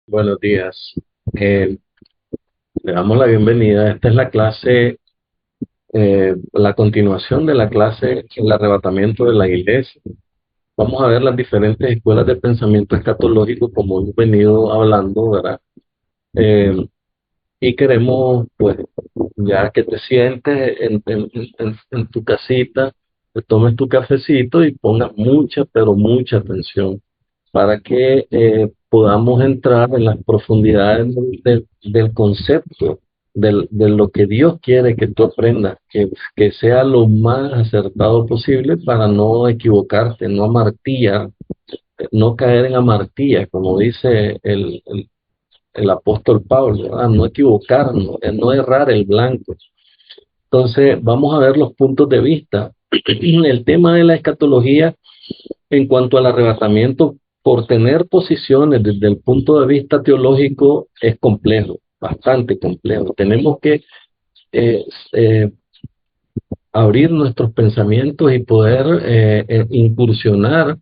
Buenos días. Eh, Le damos la bienvenida. Esta es la clase, la continuación de la clase El arrebatamiento de la iglesia. Vamos a ver las diferentes escuelas de pensamiento escatológico como hemos venido hablando, ¿verdad? Eh, y queremos, pues, ya que te sientes en tu casita, te tomes tu cafecito y pongas mucha, pero mucha atención para que podamos entrar en las profundidades del concepto, de lo que Dios quiere que tú aprendas, que sea lo más acertado posible para no equivocarte, no amartillar, no caer en amartilla, como dice el apóstol Pablo, ¿verdad? No equivocarnos, no errar el blanco. Entonces, vamos a ver los puntos de vista. El tema de la escatología en cuanto al arrebatamiento, por tener posiciones desde el punto de vista teológico, es complejo, bastante complejo. Tenemos que eh, eh, abrir nuestros pensamientos y poder incursionar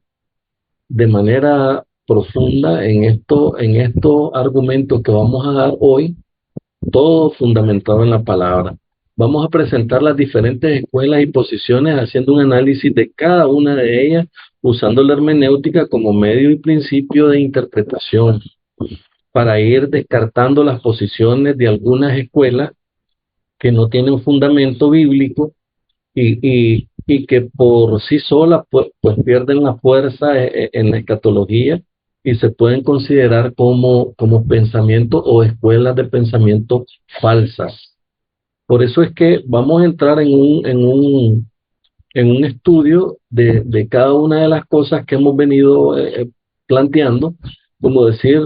de manera profunda en estos argumentos que vamos a dar hoy, todo fundamentado en la palabra. Vamos a presentar las diferentes escuelas y posiciones haciendo un análisis de cada una de ellas, usando la hermenéutica como medio y principio de interpretación, para ir descartando las posiciones de algunas escuelas que no tienen fundamento bíblico y que por sí solas pues pierden la fuerza en la escatología y se pueden considerar como pensamientos o escuelas de pensamiento falsas. Por eso es que vamos a entrar en un estudio de cada una de las cosas que hemos venido planteando, como decir,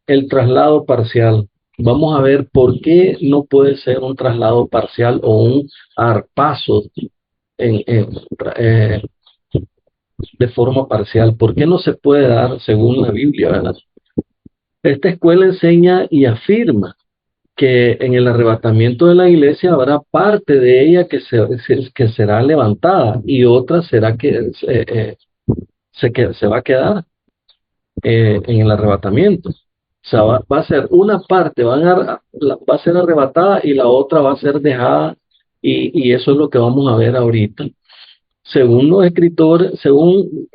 el traslado parcial. Vamos a ver por qué no puede ser un traslado parcial o un arpazo en, en, eh, de forma parcial. ¿Por qué no se puede dar según la Biblia, ¿verdad? Esta escuela enseña y afirma que en el arrebatamiento de la iglesia habrá parte de ella que será levantada y otra será que se va a quedar en el arrebatamiento. O sea, va a ser una parte, va a ser arrebatada y la otra va a ser dejada y eso es lo que vamos a ver ahorita. Según los escritores, según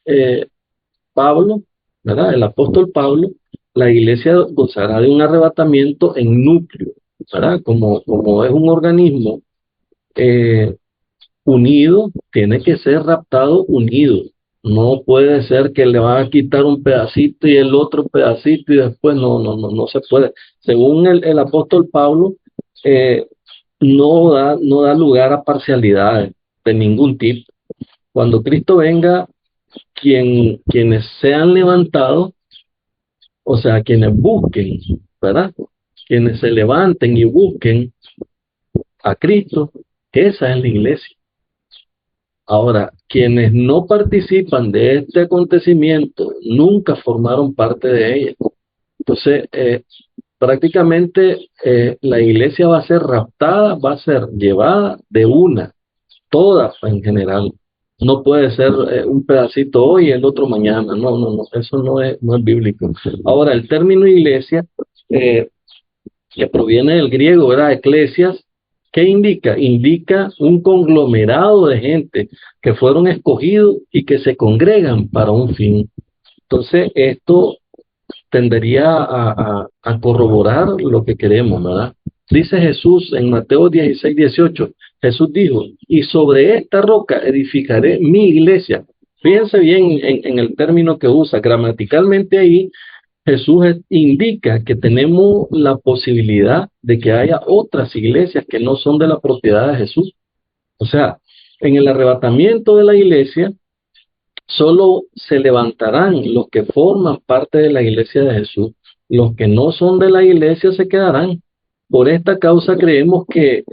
eh, Pablo, ¿verdad? El apóstol Pablo, la iglesia gozará de un arrebatamiento en núcleo, ¿verdad? Como es un organismo eh, unido, tiene que ser raptado unido. No puede ser que le van a quitar un pedacito y el otro pedacito y después no se puede. Según el apóstol Pablo, eh, no da lugar a parcialidades de ningún tipo. Cuando Cristo venga, quienes sean levantados, o sea, quienes busquen, ¿verdad? Quienes se levanten y busquen a Cristo, esa es la iglesia. Ahora, quienes no participan de este acontecimiento nunca formaron parte de ella. Entonces, prácticamente la iglesia va a ser raptada, va a ser llevada de una, todas en general. No puede ser un pedacito hoy y el otro mañana. No, eso no es bíblico. Ahora, el término iglesia eh, que proviene del griego, ¿verdad? Eclesias, ¿qué indica? Indica un conglomerado de gente que fueron escogidos y que se congregan para un fin. Entonces, esto tendería a corroborar lo que queremos, ¿verdad? Dice Jesús en Mateo 16, 18, Jesús dijo, y sobre esta roca edificaré mi iglesia. Fíjense bien en el término que usa, gramaticalmente ahí Jesús indica que tenemos la posibilidad de que haya otras iglesias que no son de la propiedad de Jesús. O sea, en el arrebatamiento de la iglesia, solo se levantarán los que forman parte de la iglesia de Jesús. Los que no son de la iglesia se quedarán. Por esta causa creemos que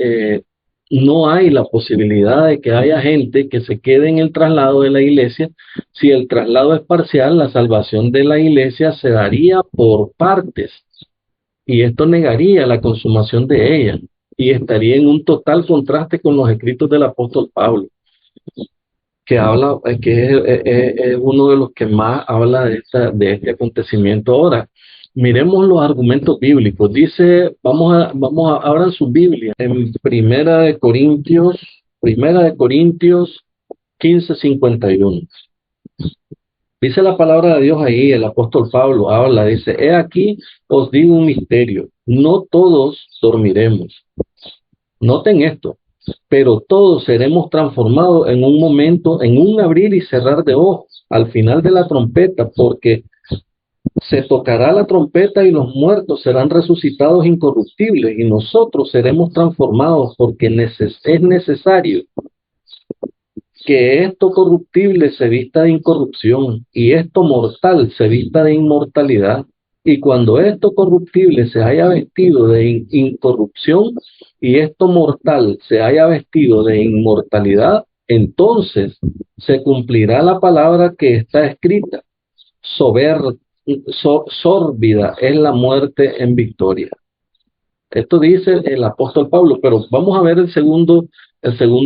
no hay la posibilidad de que haya gente que se quede en el traslado de la iglesia. Si el traslado es parcial, la salvación de la iglesia se daría por partes y esto negaría la consumación de ella y estaría en un total contraste con los escritos del apóstol Pablo. que habla, es uno de los que más habla de este acontecimiento. Ahora, miremos los argumentos bíblicos. Dice, abran su Biblia en Primera de Corintios 15:51. Dice la palabra de Dios ahí, el apóstol Pablo habla, dice, he aquí, os digo un misterio, no todos dormiremos. Noten esto, pero todos seremos transformados en un momento, en un abrir y cerrar de ojos, al final de la trompeta, porque se tocará la trompeta y los muertos serán resucitados incorruptibles y nosotros seremos transformados porque es necesario que esto corruptible se vista de incorrupción y esto mortal se vista de inmortalidad. Y cuando esto corruptible se haya vestido de incorrupción y esto mortal se haya vestido de inmortalidad, entonces se cumplirá la palabra que está escrita. Sórbida es la muerte en victoria. Esto dice el apóstol Pablo, pero vamos a ver el segundo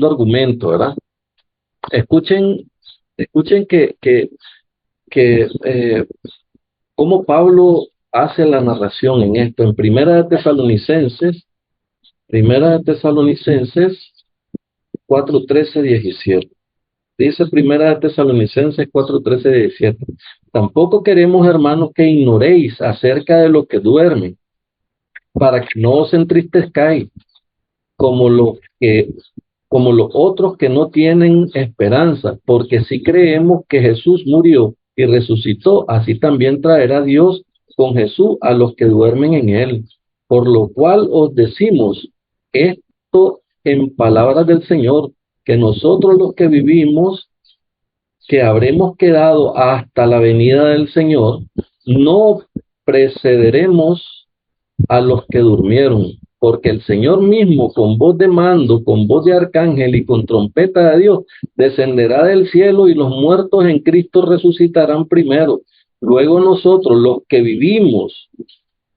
argumento, ¿verdad? Escuchen que cómo Pablo hace la narración en esto. En Primera de Tesalonicenses 4, 13, 17. Dice Primera de Tesalonicenses 4, 13, 17. Tampoco queremos, hermanos, que ignoréis acerca de lo que duermen, para que no os entristezcáis, como como los otros que no tienen esperanza, porque si creemos que Jesús murió y resucitó, así también traerá Dios con Jesús a los que duermen en él. Por lo cual os decimos esto en palabras del Señor, que nosotros los que vivimos, que habremos quedado hasta la venida del Señor, no precederemos a los que durmieron, porque el Señor mismo, con voz de mando, con voz de arcángel y con trompeta de Dios, descenderá del cielo y los muertos en Cristo resucitarán primero. Luego nosotros, los que vivimos,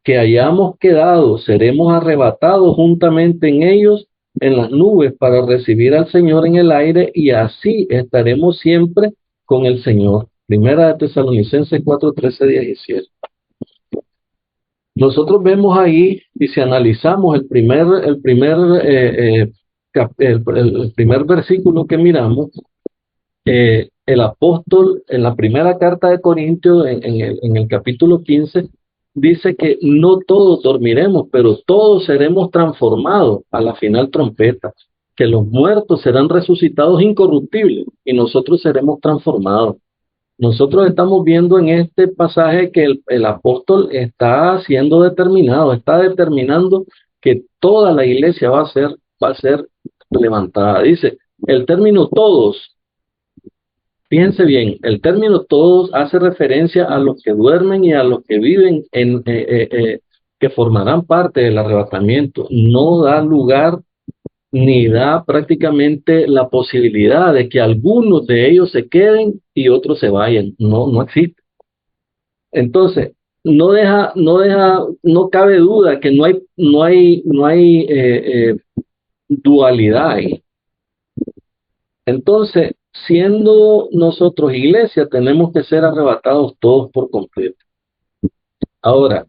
que hayamos quedado, seremos arrebatados juntamente en ellos en las nubes para recibir al Señor en el aire y así estaremos siempre con el Señor. Primera de Tesalonicenses 4, 13, 17. Nosotros vemos ahí, y si analizamos el primer versículo que miramos, el apóstol en la primera carta de Corintios, en el capítulo 15, dice que no todos dormiremos, pero todos seremos transformados a la final trompeta, que los muertos serán resucitados incorruptibles y nosotros seremos transformados. Nosotros estamos viendo en este pasaje que el apóstol está siendo determinado, está determinando que toda la iglesia va a ser levantada. Dice, el término todos, fíjense bien, el término todos hace referencia a los que duermen y a los que viven que formarán parte del arrebatamiento. No da lugar ni da prácticamente la posibilidad de que algunos de ellos se queden y otros se vayan. No, no existe. Entonces, no cabe duda que no hay dualidad ahí. Entonces, siendo nosotros iglesia, tenemos que ser arrebatados todos por completo. Ahora,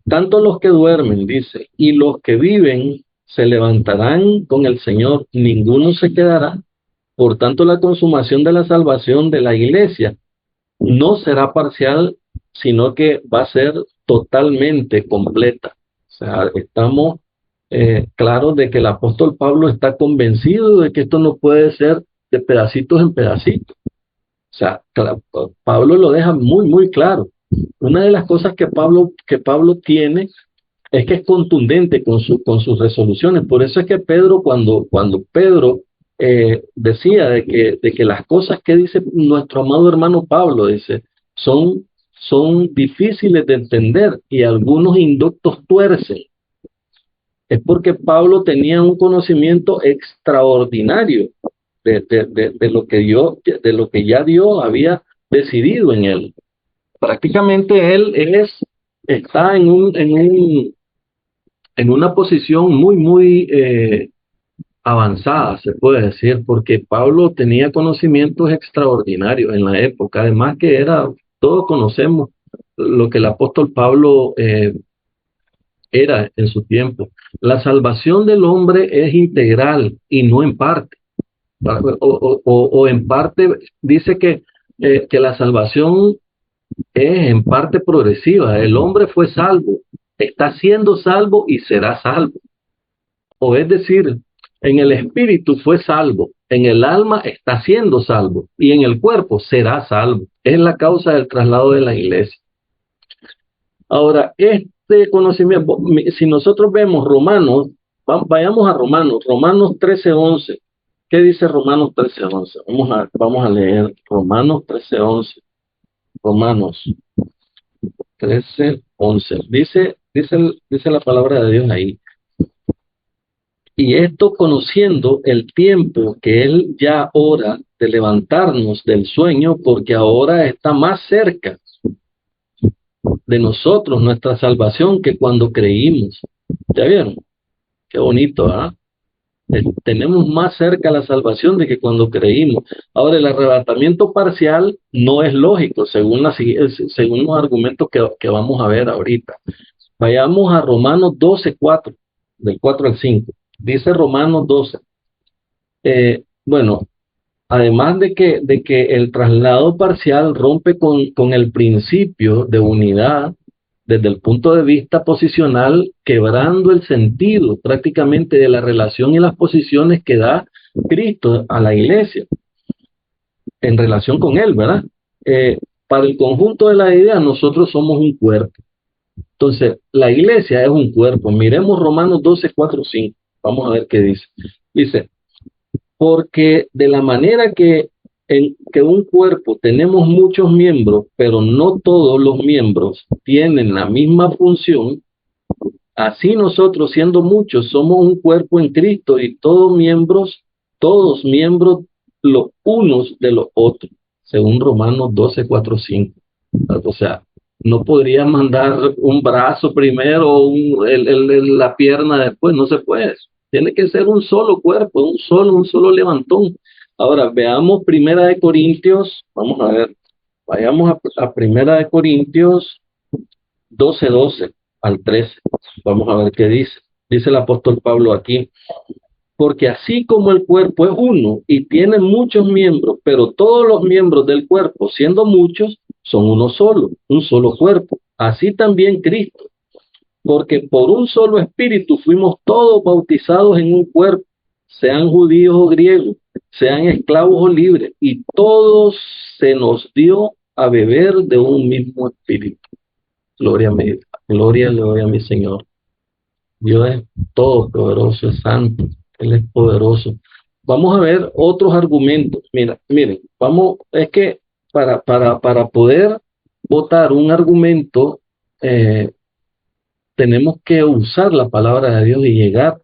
tanto los que duermen, dice, y los que viven se levantarán con el Señor, ninguno se quedará. Por tanto, la consumación de la salvación de la iglesia no será parcial, sino que va a ser totalmente completa. O sea, estamos claros de que el apóstol Pablo está convencido de que esto no puede ser de pedacitos en pedacitos. O sea, Pablo lo deja muy, muy claro. Una de las cosas que Pablo tiene es que es contundente con sus resoluciones. Por eso es que Pedro, cuando Pedro decía de que las cosas que dice nuestro amado hermano Pablo, dice, son difíciles de entender y algunos inductos tuercen. Es porque Pablo tenía un conocimiento extraordinario de de lo que ya Dios había decidido en él. Prácticamente está en una posición muy, muy avanzada, se puede decir, porque Pablo tenía conocimientos extraordinarios en la época, además que todos conocemos lo que el apóstol Pablo era en su tiempo. La salvación del hombre es integral y no en parte. O en parte dice que la salvación es en parte progresiva. El hombre fue salvo, está siendo salvo y será salvo. O es decir, en el espíritu fue salvo, en el alma está siendo salvo y en el cuerpo será salvo. Es la causa del traslado de la iglesia. Ahora, este conocimiento, si nosotros vemos Romanos, vayamos a Romanos 13:11. ¿Qué dice Romanos 13:11? Vamos a leer Romanos 13:11. Romanos 13:11. Dice la palabra de Dios ahí. Y esto conociendo el tiempo que Él ya ora de levantarnos del sueño, porque ahora está más cerca de nosotros nuestra salvación que cuando creímos. ¿Ya vieron? Qué bonito, ¿ah? Tenemos más cerca la salvación de que cuando creímos. Ahora, el arrebatamiento parcial no es lógico, según los argumentos que vamos a ver ahorita. Vayamos a Romanos 12:4, del 4 al 5. Dice Romanos 12. Bueno, además de que el traslado parcial rompe con el principio de unidad desde el punto de vista posicional, quebrando el sentido prácticamente de la relación y las posiciones que da Cristo a la iglesia en relación con Él, ¿verdad? Para el conjunto de la idea, nosotros somos un cuerpo. Entonces, la iglesia es un cuerpo. Miremos Romanos 12:4-5. Vamos a ver qué dice. Dice, porque de la manera que en que un cuerpo tenemos muchos miembros, pero no todos los miembros tienen la misma función, así nosotros, siendo muchos, somos un cuerpo en Cristo y todos miembros los unos de los otros, según Romanos 12:4-5. O sea, no podría mandar un brazo primero, la pierna después, no se puede. Tiene que ser un solo cuerpo, un solo levantón. Ahora, veamos Primera de Corintios, vamos a ver, vayamos a Primera de Corintios 12:12 al 13. Vamos a ver qué dice. Dice el apóstol Pablo aquí, porque así como el cuerpo es uno y tiene muchos miembros, pero todos los miembros del cuerpo, siendo muchos, son uno solo, un solo cuerpo. Así también Cristo, porque por un solo espíritu fuimos todos bautizados en un cuerpo, sean judíos o griegos, sean esclavos o libres, y todos se nos dio a beber de un mismo espíritu. Gloria a mí, gloria a mi Señor. Dios es todopoderoso, es santo, Él es poderoso. Vamos a ver otros argumentos. Miren, es que para poder votar un argumento, tenemos que usar la palabra de Dios y llegar.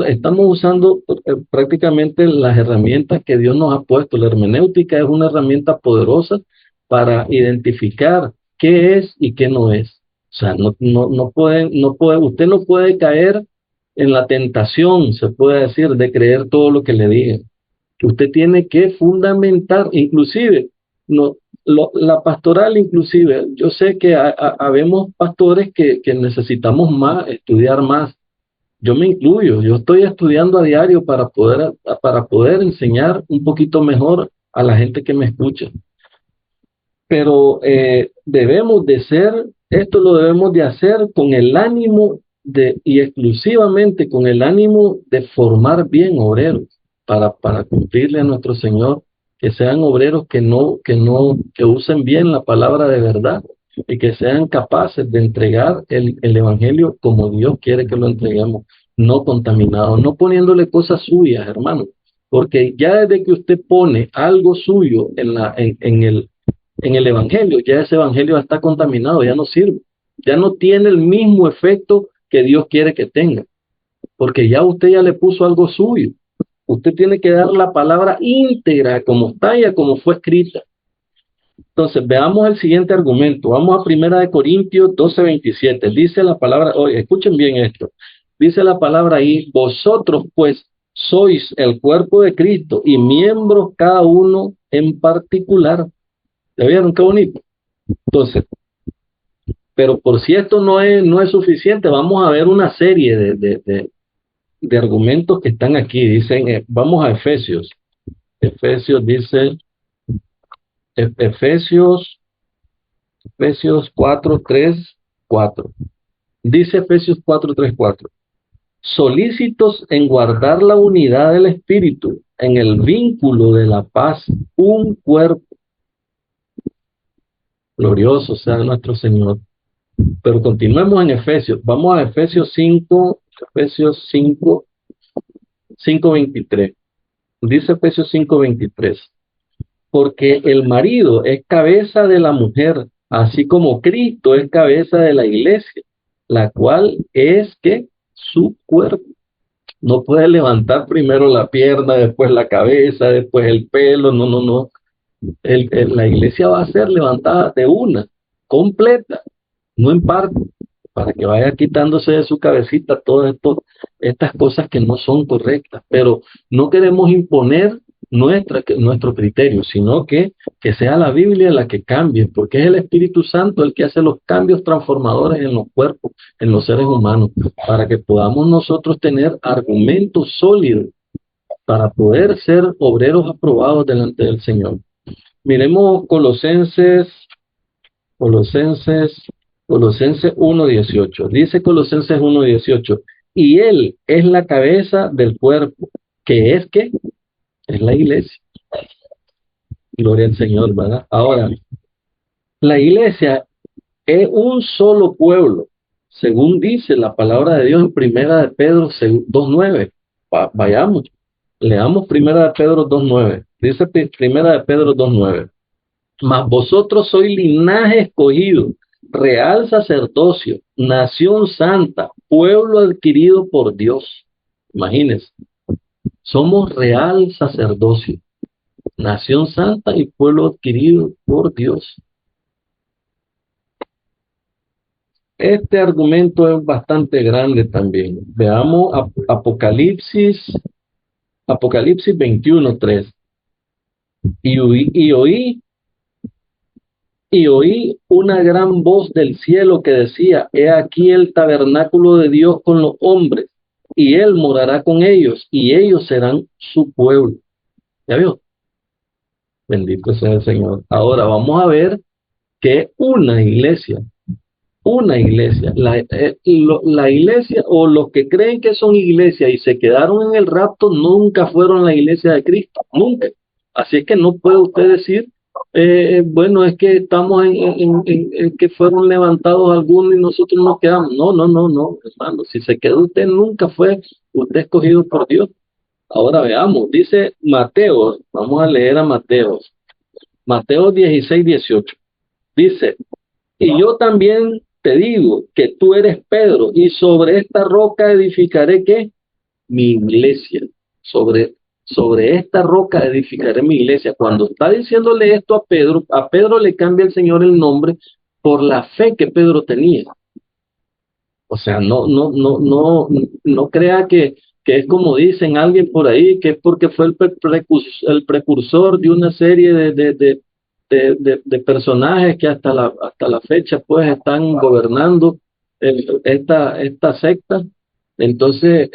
Estamos usando prácticamente las herramientas que Dios nos ha puesto. La hermenéutica es una herramienta poderosa para identificar qué es y qué no es. O sea, usted no puede caer en la tentación, se puede decir, de creer todo lo que le digan. Usted tiene que fundamentar, inclusive, no, la pastoral, inclusive, yo sé que habemos pastores que necesitamos estudiar más. Yo me incluyo, yo estoy estudiando a diario para poder enseñar un poquito mejor a la gente que me escucha. Pero esto lo debemos de hacer con el ánimo y exclusivamente con el ánimo de formar bien obreros para cumplirle a nuestro Señor, que sean obreros que usen bien la palabra de verdad y que sean capaces de entregar el evangelio como Dios quiere que lo entreguemos, no contaminado, no poniéndole cosas suyas, hermano, porque ya desde que usted pone algo suyo en el evangelio, ya ese evangelio está contaminado, ya no sirve, ya no tiene el mismo efecto que Dios quiere que tenga, porque ya usted ya le puso algo suyo. Usted tiene que dar la palabra íntegra, como está y como fue escrita. Entonces, veamos el siguiente argumento. Vamos a 1 Corintios 12:27. Dice la palabra, oye, escuchen bien esto. Dice la palabra ahí, vosotros pues sois el cuerpo de Cristo y miembros cada uno en particular. ¿Ya vieron qué bonito? Entonces, pero por si esto no es suficiente, vamos a ver una serie de argumentos que están aquí. Dicen, vamos a Efesios. Efesios dice, Efesios, Efesios 4:3-4. Dice Efesios 4:3-4. Solícitos en guardar la unidad del espíritu, en el vínculo de la paz, un cuerpo. Glorioso sea nuestro Señor. Pero continuemos en Efesios. Vamos a Efesios 5, Efesios 5, 5:23. Dice Efesios 5:23. Porque el marido es cabeza de la mujer, así como Cristo es cabeza de la iglesia, la cual es que su cuerpo. No puede levantar primero la pierna, después la cabeza, después el pelo. No, no, no. La iglesia va a ser levantada de una, completa, no en parte, para que vaya quitándose de su cabecita todas estas cosas que no son correctas. Pero no queremos imponer nuestro criterio, sino que sea la Biblia la que cambie, porque es el Espíritu Santo el que hace los cambios transformadores en los cuerpos, en los seres humanos, para que podamos nosotros tener argumentos sólidos para poder ser obreros aprobados delante del Señor. Miremos Colosenses, Colosenses 1:18. Dice Colosenses 1:18. Y Él es la cabeza del cuerpo, que es la iglesia. Gloria al Señor, ¿verdad? Ahora, la iglesia es un solo pueblo, según dice la palabra de Dios en Primera de Pedro 2:9. Vayamos, leamos Primera de Pedro 2:9. Dice Primera de Pedro 2:9. Mas vosotros sois linaje escogido, real sacerdocio, nación santa, pueblo adquirido por Dios. Imagínense, somos real sacerdocio, nación santa y pueblo adquirido por Dios. Este argumento es bastante grande también. Veamos Apocalipsis 21:3. Y oí una gran voz del cielo que decía, he aquí el tabernáculo de Dios con los hombres, y Él morará con ellos, y ellos serán su pueblo. ¿Ya vio? Bendito sea el Señor. Ahora vamos a ver que una iglesia, la iglesia o los que creen que son iglesia y se quedaron en el rapto, nunca fueron la iglesia de Cristo, nunca. Así es que no puede usted decir, bueno, es que estamos en que fueron levantados algunos y nosotros nos quedamos. No, no, no, no, hermano, si se quedó usted, nunca fue usted escogido por Dios. Ahora veamos, dice Mateo, vamos a leer a Mateo 16:18. Dice, y yo también te digo que tú eres Pedro, y sobre esta roca edificaré ¿qué? Mi iglesia. Sobre esta roca edificaré mi iglesia. Cuando está diciéndole esto a Pedro le cambia el Señor el nombre por la fe que Pedro tenía. O sea, no crea que es como dicen alguien por ahí, que es porque fue el precursor de una serie de personajes que hasta la fecha pues están gobernando esta secta. Entonces,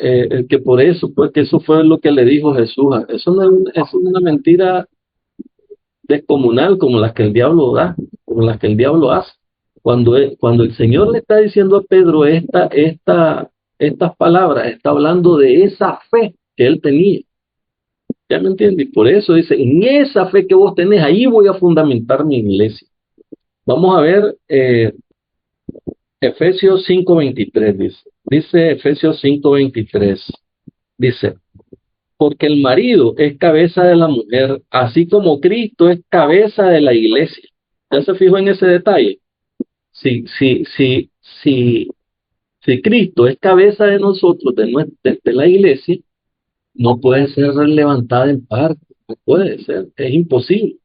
que por eso, pues que eso fue lo que le dijo Jesús. Eso no es una mentira descomunal como las que el diablo da, como las que el diablo hace. Cuando el Señor le está diciendo a Pedro estas palabras, está hablando de esa fe que él tenía. ¿Ya me entiendes? Y por eso dice, en esa fe que vos tenés, ahí voy a fundamentar mi iglesia. Vamos a ver Efesios 5:23, dice Efesios 5:23, dice, porque el marido es cabeza de la mujer, así como Cristo es cabeza de la iglesia. ¿Ya se fijó en ese detalle? Si Cristo es cabeza de nosotros, de la iglesia, no puede ser levantada en parte, no puede ser, es imposible.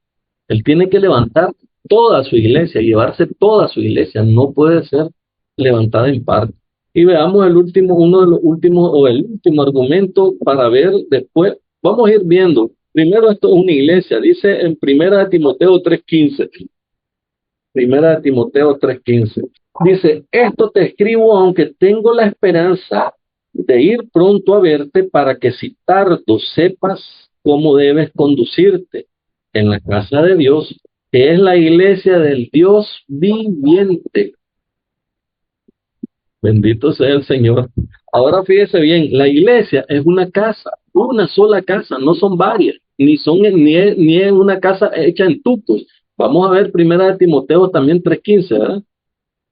Él tiene que levantar toda su iglesia, llevarse toda su iglesia, no puede ser levantada en parte. Y veamos el último, uno de los últimos, o el último argumento para ver después. Vamos a ir viendo. Primero, esto es una iglesia, dice en Primera de Timoteo 3:15. Primera de Timoteo 3:15. Dice, esto te escribo aunque tengo la esperanza de ir pronto a verte para que si tardo sepas cómo debes conducirte en la casa de Dios, que es la iglesia del Dios viviente. Bendito sea el Señor. Ahora fíjese bien, la iglesia es una casa, una sola casa, no son varias, ni es una casa hecha en tupos. Vamos a ver Primera de Timoteo también 3:15, ¿verdad?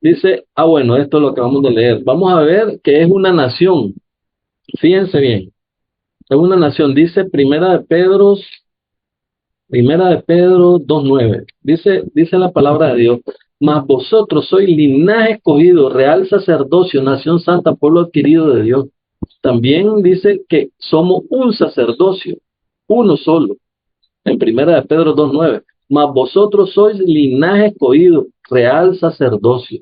Dice, bueno, esto es lo que vamos a leer. Vamos a ver que es una nación. Fíjense bien, es una nación. Dice Primera de Pedro 2:9. Dice la palabra de Dios. Mas vosotros sois linaje escogido, real sacerdocio, nación santa, pueblo adquirido de Dios. También dice que somos un sacerdocio, uno solo, en Primera de Pedro 2:9. Mas vosotros sois linaje escogido, real sacerdocio.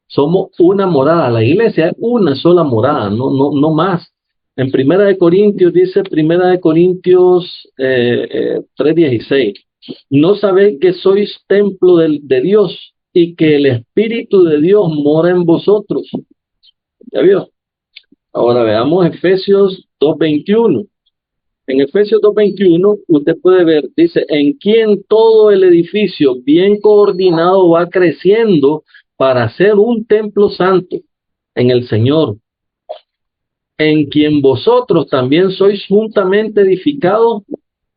Somos una morada, la iglesia es una sola morada, no más. En Primera de Corintios 3:16, ¿no sabéis que sois templo de Dios y que el Espíritu de Dios mora en vosotros? ¿Ya vio? Ahora veamos Efesios 2:21. En Efesios 2:21 usted puede ver, dice, en quien todo el edificio bien coordinado va creciendo para ser un templo santo en el Señor, en quien vosotros también sois juntamente edificados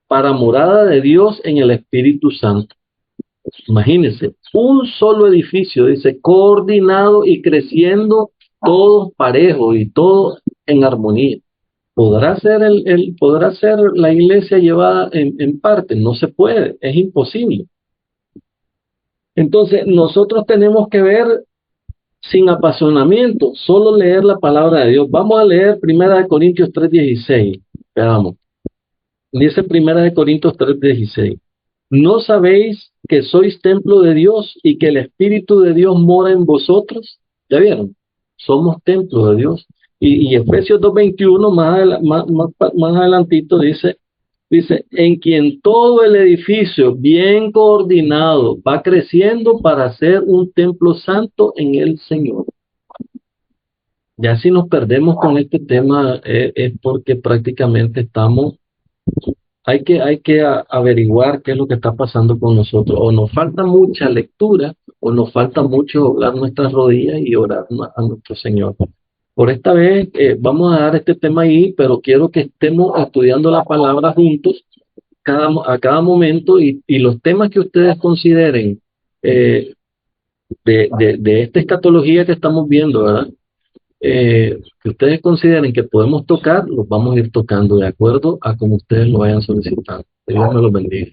para morada de Dios en el Espíritu Santo. Imagínense, un solo edificio, dice, coordinado y creciendo todos parejos y todo en armonía. ¿Podrá ser la iglesia llevada en parte? No se puede, es imposible. Entonces, nosotros tenemos que ver sin apasionamiento, solo leer la palabra de Dios. Vamos a leer Primera de Corintios 3:16. Veamos. Dice Primera de Corintios 3:16. ¿No sabéis que sois templo de Dios y que el Espíritu de Dios mora en vosotros? ¿Ya vieron? Somos templo de Dios. Y Efesios 2:21, más adelantito, dice, en quien todo el edificio bien coordinado va creciendo para ser un templo santo en el Señor. Ya si nos perdemos con este tema es porque prácticamente hay que averiguar qué es lo que está pasando con nosotros. O nos falta mucha lectura o nos falta mucho doblar nuestras rodillas y orar a nuestro Señor. Por esta vez vamos a dar este tema ahí, pero quiero que estemos estudiando la palabra juntos a cada momento y los temas que ustedes consideren eh, de esta escatología que estamos viendo, ¿verdad? Que ustedes consideren que podemos tocar, los vamos a ir tocando de acuerdo a como ustedes lo vayan solicitando. Dios me los bendiga.